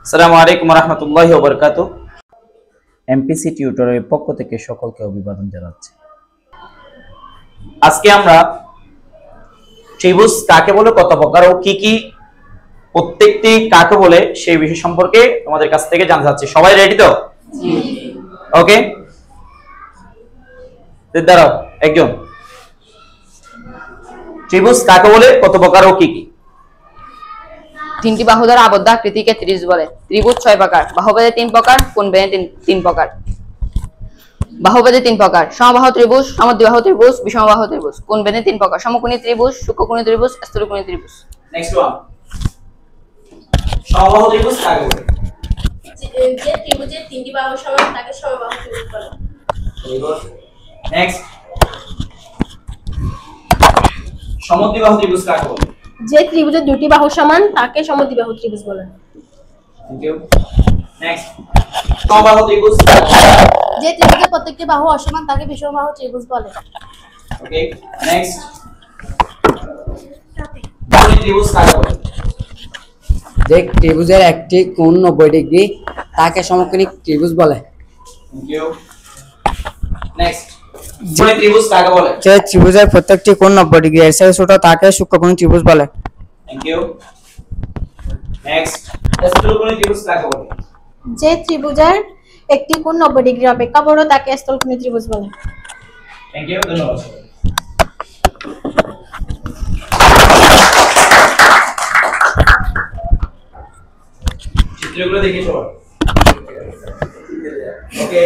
আসসালামু আলাইকুম ওয়া রাহমাতুল্লাহি ওয়া বারাকাতুহু। এমপিসি টিউটরের পক্ষ থেকে সকলকে অভিবাদন জানাচ্ছি। আজকে আমরা ত্রিভুজ কাকে বলে, কত প্রকার ও কি কি প্রত্যেকটি কাকে বলে সেই বিষয় সম্পর্কে তোমাদের কাছ থেকে জানতে চাচ্ছি। সবাই রেডি তো? জি। ওকে, দাঁড়াও একজন। ত্রিভুজ কাকে বলে, কত প্রকার ও কি কি? তিনটি বাহু দ্বারা আবদ্ধ আকৃতিকে ত্রিভুজ বলে। ত্রিভুজ 6 প্রকার, বাহুভেদে 3 প্রকার, কোণভেদে 3 প্রকার। বাহুভেদে 3 প্রকার: সমবাহু ত্রিভুজ, সমদ্বিবাহু ত্রিভুজ, বিষমবাহু ত্রিভুজ। কোণভেদে 3 প্রকার: সমকোণী ত্রিভুজ, সূক্ষ্মকোণী ত্রিভুজ, স্থূলকোণী ত্রিভুজ। নেক্সট ওয়ান, সমবাহু ত্রিভুজ কাকে বলে? যে ত্রিভুজের তিনটি বাহু সমান তাকে সমবাহু ত্রিভুজ বলে। Very good. নেক্সট, সমদ্বিবাহু ত্রিভুজ কাকে বলে? যে ত্রিভুজের দুটি বাহু সমান তাকে সমদ্বিবাহু ত্রিভুজ বলে। Thank you. নেক্সট, সমবাহু ত্রিভুজ কাকে বলে? যে ত্রিভুজের প্রত্যেকটি বাহু অসমান তাকে বিষমবাহু ত্রিভুজ বলে। ওকে, নেক্সট, কোণী ত্রিভুজ কাকে বলে? যে ত্রিভুজের একটি কোণ 90 ডিগ্রি তাকে সমকোণী ত্রিভুজ বলে। Thank you. নেক্সট, কোণী ত্রিভুজ কাকে বলে? যে ত্রিভুজের প্রত্যেকটি কোণ 90 ডিগ্রি এর চেয়ে ছোট তাকে সূক্ষ্মকোণী ত্রিভুজ বলে। Thank you. নেক্সট, স্থূলকোণী ত্রিভুজ কাকে বলে? যে ত্রিভুজের একটি কোণ 90 ডিগ্রি অপেক্ষা বড় তাকে স্থূলকোণী ত্রিভুজ বলে। থ্যাংক ইউ, ধন্যবাদ। চিত্রগুলো দেখি সবাই। ওকে।